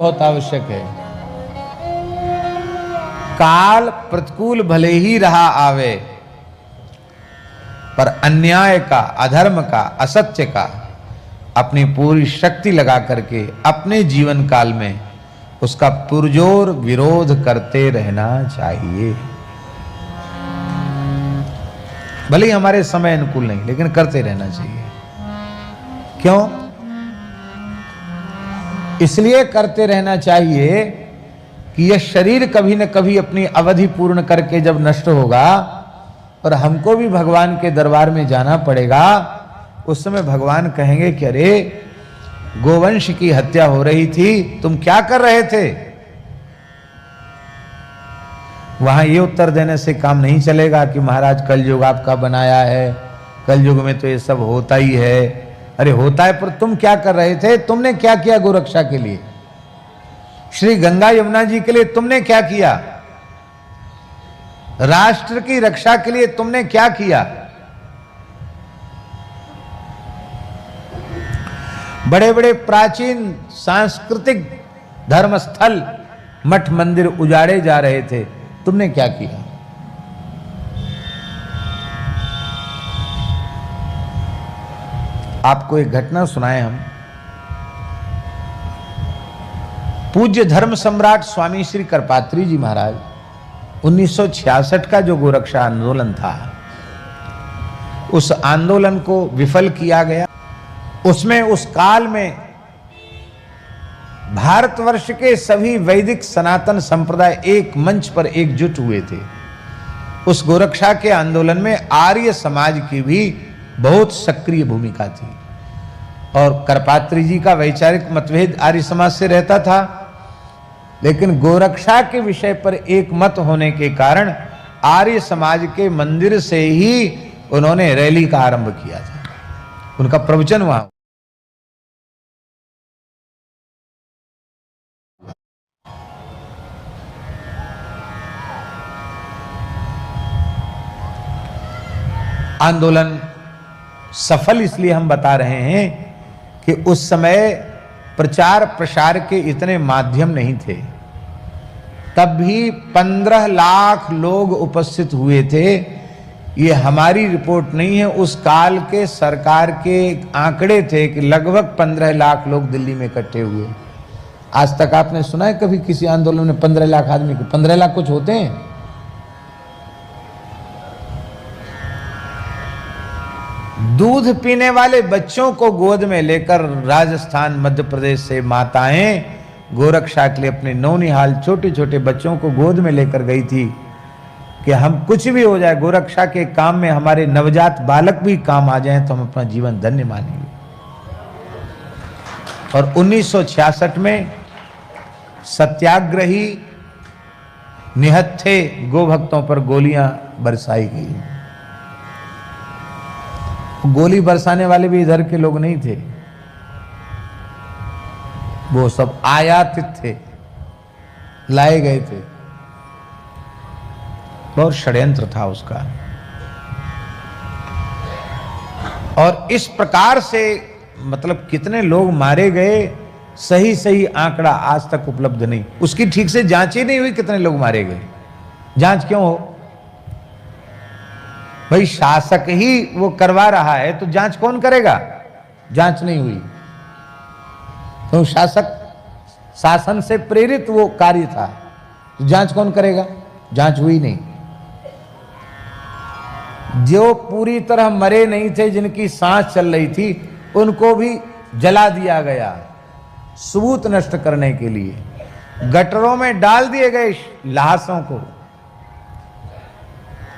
बहुत आवश्यक है। काल प्रतिकूल भले ही रहा आवे, पर अन्याय का, अधर्म का, असत्य का अपनी पूरी शक्ति लगा करके अपने जीवन काल में उसका पुरजोर विरोध करते रहना चाहिए। भले ही हमारे समय अनुकूल नहीं, लेकिन करते रहना चाहिए। क्यों? इसलिए करते रहना चाहिए कि यह शरीर कभी न कभी अपनी अवधि पूर्ण करके जब नष्ट होगा और हमको भी भगवान के दरबार में जाना पड़ेगा, उस समय भगवान कहेंगे कि अरे गोवंश की हत्या हो रही थी, तुम क्या कर रहे थे? वहां ये उत्तर देने से काम नहीं चलेगा कि महाराज कलयुग आपका बनाया है, कलयुग में तो ये सब होता ही है। अरे होता है, पर तुम क्या कर रहे थे? तुमने क्या किया गोरक्षा के लिए? श्री गंगा यमुना जी के लिए तुमने क्या किया? राष्ट्र की रक्षा के लिए तुमने क्या किया? बड़े बड़े प्राचीन सांस्कृतिक धर्मस्थल, मठ मंदिर उजाड़े जा रहे थे, तुमने क्या किया? आपको एक घटना सुनाए हम। पूज्य धर्म सम्राट स्वामी श्री करपात्री जी महाराज 1966 का जो गोरक्षा आंदोलन था, उस आंदोलन को विफल किया गया। उसमें उस काल में भारतवर्ष के सभी वैदिक सनातन संप्रदाय एक मंच पर एकजुट हुए थे। उस गोरक्षा के आंदोलन में आर्य समाज की भी बहुत सक्रिय भूमिका थी और करपात्री जी का वैचारिक मतभेद आर्य समाज से रहता था, लेकिन गोरक्षा के विषय पर एक मत होने के कारण आर्य समाज के मंदिर से ही उन्होंने रैली का आरंभ किया था। उनका प्रवचन वहां। आंदोलन सफल इसलिए हम बता रहे हैं कि उस समय प्रचार प्रसार के इतने माध्यम नहीं थे। तब भी 15 लाख लोग उपस्थित हुए थे। ये हमारी रिपोर्ट नहीं है, उस काल के सरकार के आंकड़े थे कि लगभग 15 लाख लोग दिल्ली में इकट्ठे हुए। आज तक आपने सुना है कभी किसी आंदोलन में 15 लाख आदमी? 15 लाख कुछ होते हैं? दूध पीने वाले बच्चों को गोद में लेकर राजस्थान मध्य प्रदेश से माताएं गोरक्षा के लिए अपने नौनिहाल छोटे छोटे बच्चों को गोद में लेकर गई थी कि हम कुछ भी हो जाए, गोरक्षा के काम में हमारे नवजात बालक भी काम आ जाएं तो हम अपना जीवन धन्य मानेंगे। और 1966 में सत्याग्रही निहत्थे गोभक्तों पर गोलियां बरसाई गई। गोली बरसाने वाले भी इधर के लोग नहीं थे, वो सब आयातित थे, लाए गए थे। बहुत षड्यंत्र था उसका। और इस प्रकार से मतलब कितने लोग मारे गए, सही सही आंकड़ा आज तक उपलब्ध नहीं। उसकी ठीक से जांच ही नहीं हुई कितने लोग मारे गए। जांच क्यों हो भाई? शासक ही वो करवा रहा है तो जांच कौन करेगा? जांच नहीं हुई तो शासन से प्रेरित वो कार्य था, तो जांच कौन करेगा? जांच हुई नहीं। जो पूरी तरह मरे नहीं थे, जिनकी सांस चल रही थी, उनको भी जला दिया गया सबूत नष्ट करने के लिए। गटरों में डाल दिए गए लाशों को।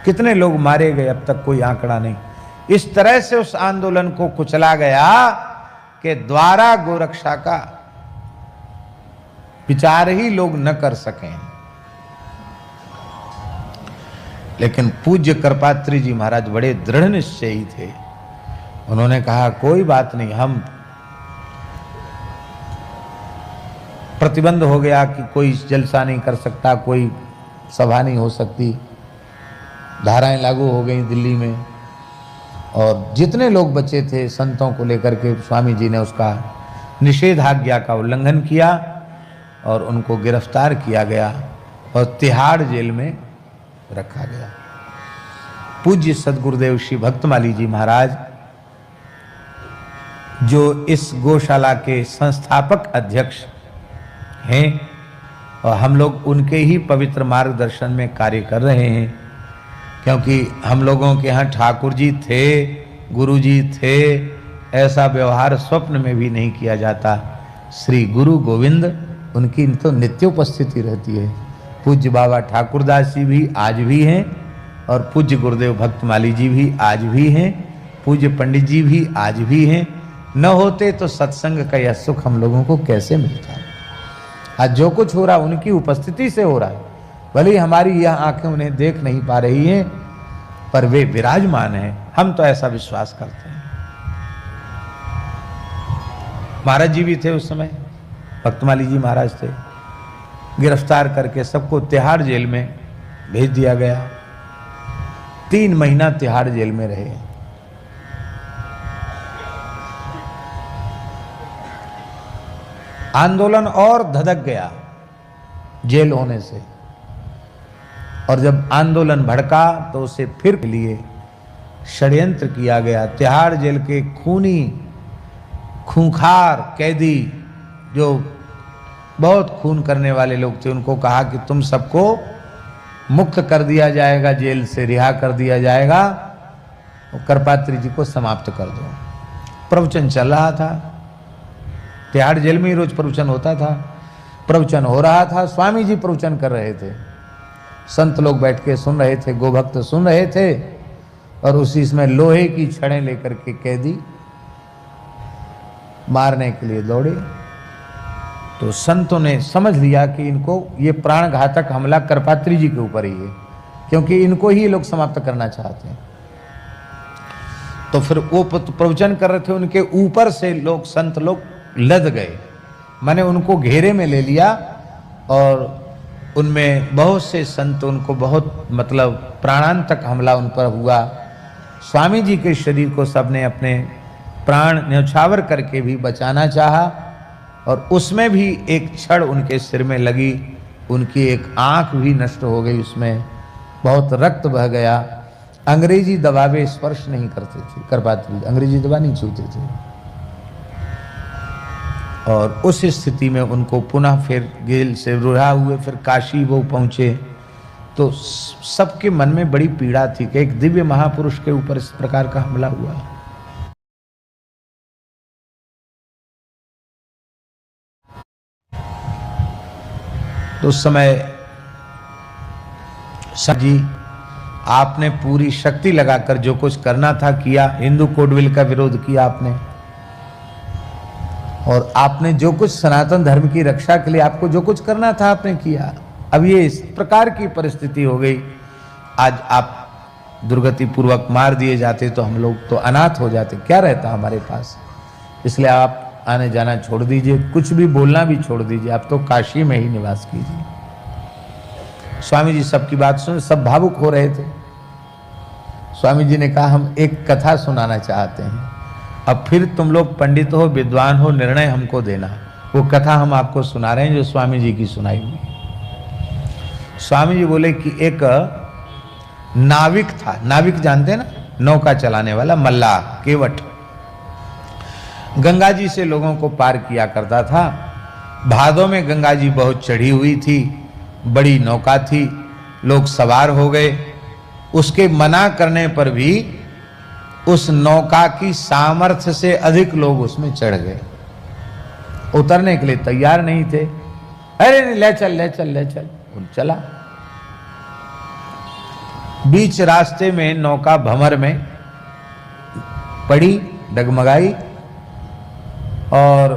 कितने लोग मारे गए अब तक कोई आंकड़ा नहीं। इस तरह से उस आंदोलन को कुचला गया कि द्वारा गोरक्षा का विचार ही लोग न कर सकें। लेकिन पूज्य करपात्री जी महाराज बड़े दृढ़ निश्चयी थे। उन्होंने कहा कोई बात नहीं, हम प्रतिबंध हो गया कि कोई जलसा नहीं कर सकता, कोई सभा नहीं हो सकती, धाराएं लागू हो गई दिल्ली में, और जितने लोग बचे थे संतों को लेकर के स्वामी जी ने उसका निषेधाज्ञा का उल्लंघन किया और उनको गिरफ्तार किया गया और तिहाड़ जेल में रखा गया। पूज्य सद्गुरुदेव श्री भक्तमाली जी महाराज, जो इस गौशाला के संस्थापक अध्यक्ष हैं और हम लोग उनके ही पवित्र मार्गदर्शन में कार्य कर रहे हैं, क्योंकि हम लोगों के यहाँ ठाकुर जी थे, गुरु जी थे, ऐसा व्यवहार स्वप्न में भी नहीं किया जाता। श्री गुरु गोविंद, उनकी तो नित्य उपस्थिति रहती है। पूज्य बाबा ठाकुरदास जी भी आज भी हैं और पूज्य गुरुदेव भक्तमाली जी भी आज भी हैं, पूज्य पंडित जी भी आज भी हैं। न होते तो सत्संग का यह सुख हम लोगों को कैसे मिलता। आज जो कुछ हो रहा उनकी उपस्थिति से हो रहा है। भले ही हमारी यह आंखें उन्हें देख नहीं पा रही हैं, पर वे विराजमान हैं, हम तो ऐसा विश्वास करते हैं। महाराज जी भी थे उस समय, भक्तमाली जी महाराज थे। गिरफ्तार करके सबको तिहाड़ जेल में भेज दिया गया। 3 महीना तिहाड़ जेल में रहे। आंदोलन और धधक गया जेल होने से, और जब आंदोलन भड़का तो उसे फिर लिए षड्यंत्र किया गया। तिहाड़ जेल के खूनी खूंखार कैदी, जो बहुत खून करने वाले लोग थे, उनको कहा कि तुम सबको मुक्त कर दिया जाएगा, जेल से रिहा कर दिया जाएगा, और करपात्री जी को समाप्त कर दो। प्रवचन चल रहा था, तिहाड़ जेल में ही रोज प्रवचन होता था। प्रवचन हो रहा था, स्वामी जी प्रवचन कर रहे थे, संत लोग बैठ के सुन रहे थे, गोभक्त सुन रहे थे, और उसी इसमें लोहे की छड़ें लेकर के कैदी मारने के लिए दौड़े। तो संतों ने समझ लिया कि इनको ये प्राणघातक हमला करपात्री जी के ऊपर ही है, क्योंकि इनको ही लोग समाप्त करना चाहते हैं। तो फिर वो प्रवचन कर रहे थे, उनके ऊपर से लोग संत लोग लद गए, मैंने उनको घेरे में ले लिया, और उनमें बहुत से संत उनको बहुत मतलब प्राणांतक हमला उन पर हुआ। स्वामी जी के शरीर को सबने अपने प्राण न्यौछावर करके भी बचाना चाहा, और उसमें भी एक छड़ उनके सिर में लगी, उनकी एक आंख भी नष्ट हो गई, उसमें बहुत रक्त बह गया। अंग्रेजी दवा वे स्पर्श नहीं करते थे, करपात्री अंग्रेजी दवा नहीं छूते थे, और उस स्थिति में उनको पुनः फिर जेल से रिहा हुए, फिर काशी वो पहुँचे। तो सबके मन में बड़ी पीड़ा थी कि एक दिव्य महापुरुष के ऊपर इस प्रकार का हमला हुआ। तो उस समय जी आपने पूरी शक्ति लगाकर जो कुछ करना था किया, हिंदू कोडविल का विरोध किया आपने, और आपने जो कुछ सनातन धर्म की रक्षा के लिए आपको जो कुछ करना था आपने किया। अब ये इस प्रकार की परिस्थिति हो गई, आज आप दुर्गति पूर्वक मार दिए जाते तो हम लोग तो अनाथ हो जाते, क्या रहता हमारे पास। इसलिए आप आने जाना छोड़ दीजिए, कुछ भी बोलना भी छोड़ दीजिए, आप तो काशी में ही निवास कीजिए। स्वामी जी सबकी बात सुन, सब भावुक हो रहे थे। स्वामी जी ने कहा हम एक कथा सुनाना चाहते हैं, अब फिर तुम लोग पंडित हो, विद्वान हो, निर्णय हमको देना। वो कथा हम आपको सुना रहे हैं जो स्वामी जी की सुनाई हुई। स्वामी जी बोले कि एक नाविक था, नाविक जानते हैं ना, नौका चलाने वाला, मल्लाह, केवट, गंगा जी से लोगों को पार किया करता था। भादों में गंगा जी बहुत चढ़ी हुई थी, बड़ी नौका थी, लोग सवार हो गए। उसके मना करने पर भी उस नौका की सामर्थ्य से अधिक लोग उसमें चढ़ गए, उतरने के लिए तैयार नहीं थे। अरे नहीं, ले चल ले चल ले चल, चला। बीच रास्ते में नौका भंवर में पड़ी, डगमगाई, और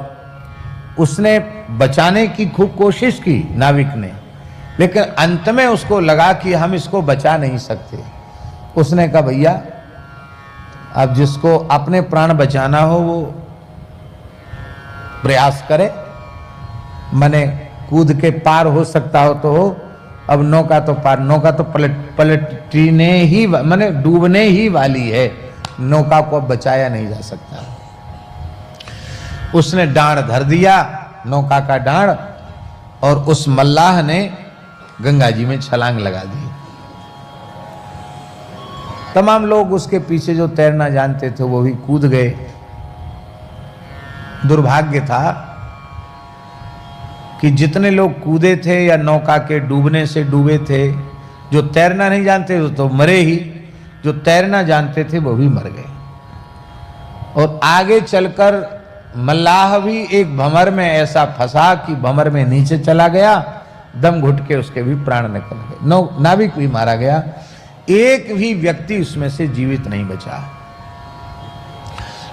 उसने बचाने की खूब कोशिश की नाविक ने, लेकिन अंत में उसको लगा कि हम इसको बचा नहीं सकते। उसने कहा भैया अब जिसको अपने प्राण बचाना हो वो प्रयास करे, मने कूद के पार हो सकता हो तो हो। अब नौका तो पार, नौका तो पलटने ही मने डूबने ही वाली है, नौका को अब बचाया नहीं जा सकता। उसने डांड धर दिया, नौका का डांड, और उस मल्लाह ने गंगा जी में छलांग लगा दी। तमाम लोग उसके पीछे जो तैरना जानते थे वो भी कूद गए। दुर्भाग्य था कि जितने लोग कूदे थे या नौका के डूबने से डूबे थे, जो तैरना नहीं जानते तो मरे ही, जो तैरना जानते थे वो भी मर गए। और आगे चलकर मल्लाह भी एक भंवर में ऐसा फंसा कि भंवर में नीचे चला गया, दम घुट के उसके भी प्राण निकल गए, नाविक भी मारा गया, एक भी व्यक्ति उसमें से जीवित नहीं बचा।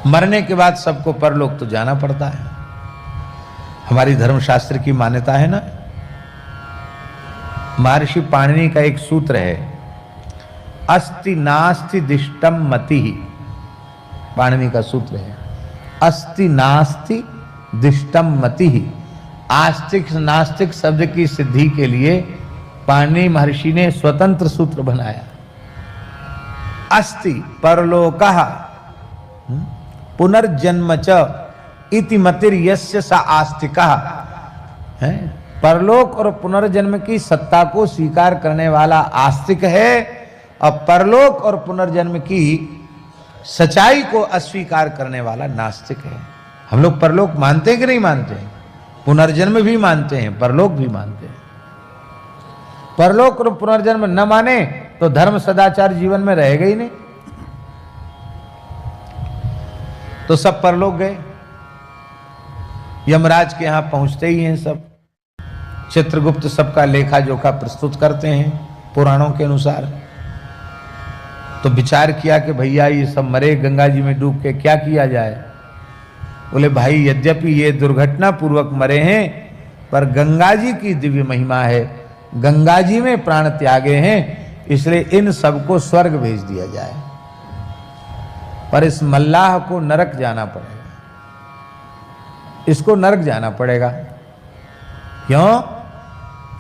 मरने के बाद सबको परलोक तो जाना पड़ता है, हमारी धर्मशास्त्र की मान्यता है ना। महर्षि पाणिनि का एक सूत्र है, अस्ति नास्ति दिष्टम मति, पाणिनि का सूत्र है, अस्ति नास्ति दिष्टम मति। आस्तिक नास्तिक शब्द की सिद्धि के लिए पाणिनि महर्षि ने स्वतंत्र सूत्र बनाया। अस्ति परलोकः पुनर्जन्म च इति मतिर यस्य सा आस्तिकः। है, परलोक और पुनर्जन्म की सत्ता को स्वीकार करने वाला आस्तिक है, और परलोक और पुनर्जन्म की सच्चाई को अस्वीकार करने वाला नास्तिक है। हम लोग परलोक मानते हैं कि नहीं मानते हैं? पुनर्जन्म भी मानते हैं, परलोक भी मानते हैं। परलोक और पुनर्जन्म न माने तो धर्म सदाचार जीवन में रहेगा ही नहीं। तो सब परलोक गए, यमराज के यहां पहुंचते ही हैं सब। चित्रगुप्त सबका लेखा जोखा प्रस्तुत करते हैं पुराणों के अनुसार। तो विचार किया कि भैया ये सब मरे गंगा जी में डूब के, क्या किया जाए? बोले भाई यद्यपि ये दुर्घटना पूर्वक मरे हैं, पर गंगा जी की दिव्य महिमा है, गंगा जी में प्राण त्यागे हैं, इसलिए इन सबको स्वर्ग भेज दिया जाए। पर इस मल्लाह को नरक जाना पड़ेगा, इसको नरक जाना पड़ेगा। क्यों?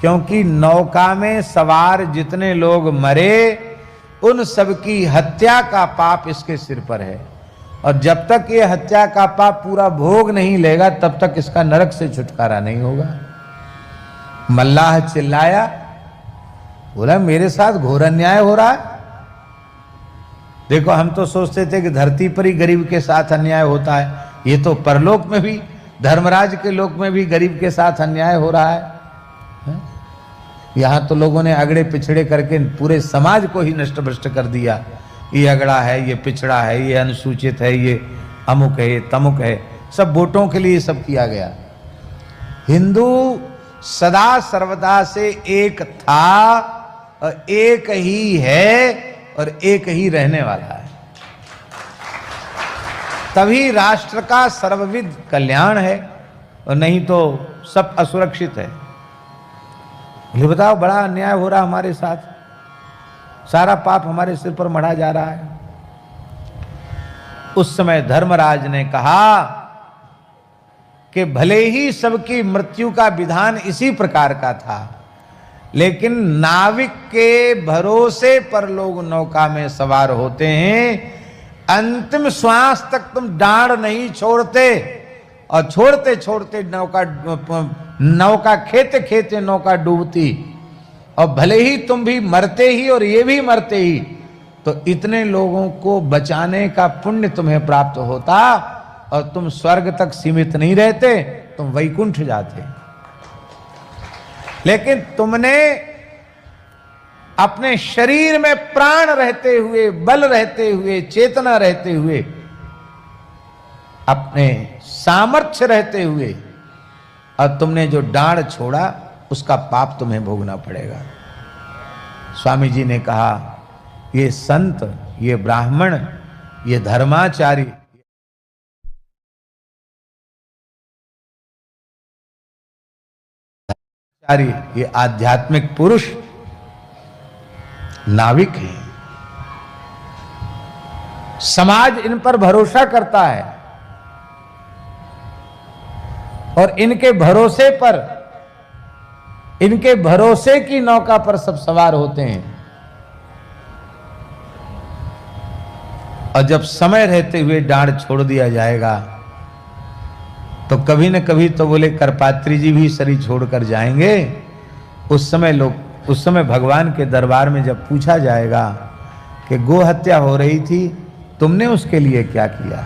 क्योंकि नौका में सवार जितने लोग मरे उन सबकी हत्या का पाप इसके सिर पर है, और जब तक ये हत्या का पाप पूरा भोग नहीं लेगा तब तक इसका नरक से छुटकारा नहीं होगा। मल्लाह चिल्लाया, बोला मेरे साथ घोर अन्याय हो रहा है। देखो हम तो सोचते थे कि धरती पर ही गरीब के साथ अन्याय होता है, ये तो परलोक में भी, धर्मराज के लोक में भी गरीब के साथ अन्याय हो रहा है। यहां तो लोगों ने अगड़े पिछड़े करके पूरे समाज को ही नष्ट भ्रष्ट कर दिया। ये अगड़ा है, ये पिछड़ा है, ये अनुसूचित है, ये अमुक है, ये तमुक है, सब वोटों के लिए सब किया गया। हिंदू सदा सर्वदा से एक था और एक ही है और एक ही रहने वाला है। तभी राष्ट्र का सर्वविध कल्याण है, और नहीं तो सब असुरक्षित है। ये बताओ, बड़ा अन्याय हो रहा हमारे साथ, सारा पाप हमारे सिर पर मढ़ा जा रहा है। उस समय धर्मराज ने कहा कि भले ही सबकी मृत्यु का विधान इसी प्रकार का था, लेकिन नाविक के भरोसे पर लोग नौका में सवार होते हैं। अंतिम श्वास तक तुम डांड नहीं छोड़ते, और छोड़ते छोड़ते नौका खेते खेते नौका डूबती, और भले ही तुम भी मरते ही और ये भी मरते ही, तो इतने लोगों को बचाने का पुण्य तुम्हें प्राप्त होता, और तुम स्वर्ग तक सीमित नहीं रहते, तुम वैकुंठ जाते। लेकिन तुमने अपने शरीर में प्राण रहते हुए, बल रहते हुए, चेतना रहते हुए, अपने सामर्थ्य रहते हुए, और तुमने जो डांड छोड़ा उसका पाप तुम्हें भोगना पड़ेगा। स्वामी जी ने कहा, ये संत, ये ब्राह्मण, ये धर्माचारी, ये आध्यात्मिक पुरुष नाविक हैं। समाज इन पर भरोसा करता है, और इनके भरोसे की नौका पर सब सवार होते हैं। और जब समय रहते हुए डांड छोड़ दिया जाएगा तो कभी न कभी तो बोले करपात्री जी भी शरीर छोड़कर जाएंगे। उस समय भगवान के दरबार में जब पूछा जाएगा कि गो हत्या हो रही थी, तुमने उसके लिए क्या किया,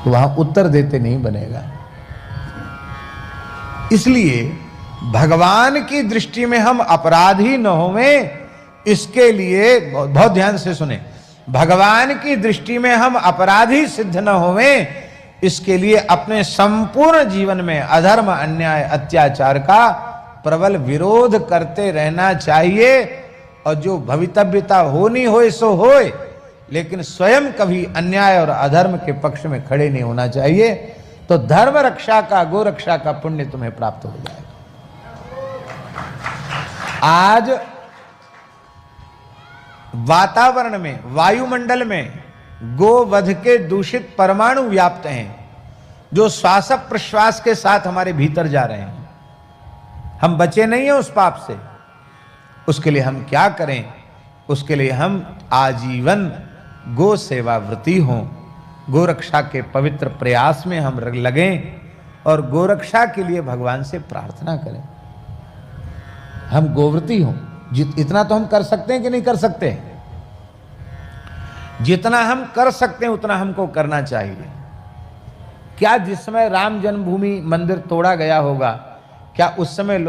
तो वहां उत्तर देते नहीं बनेगा। इसलिए भगवान की दृष्टि में हम अपराधी न होवें, इसके लिए बहुत ध्यान से सुने, भगवान की दृष्टि में हम अपराधी सिद्ध न होवें, इसके लिए अपने संपूर्ण जीवन में अधर्म, अन्याय, अत्याचार का प्रबल विरोध करते रहना चाहिए। और जो भवितव्यता होनी होए सो होए, लेकिन स्वयं कभी अन्याय और अधर्म के पक्ष में खड़े नहीं होना चाहिए। तो धर्म रक्षा का, गो रक्षा का पुण्य तुम्हें प्राप्त हो जाएगा। आज वातावरण में, वायुमंडल में गोवध के दूषित परमाणु व्याप्त हैं, जो श्वास प्रश्वास के साथ हमारे भीतर जा रहे हैं। हम बचे नहीं हैं उस पाप से। उसके लिए हम क्या करें? उसके लिए हम आजीवन गो सेवा व्रती हों, गो रक्षा के पवित्र प्रयास में हम लगें और गो रक्षा के लिए भगवान से प्रार्थना करें। हम गोव्रती हों। इतना तो हम कर सकते हैं कि नहीं कर सकते? जितना हम कर सकते हैं उतना हमको करना चाहिए। क्या जिस समय राम जन्मभूमि मंदिर तोड़ा गया होगा, क्या उस समय लोग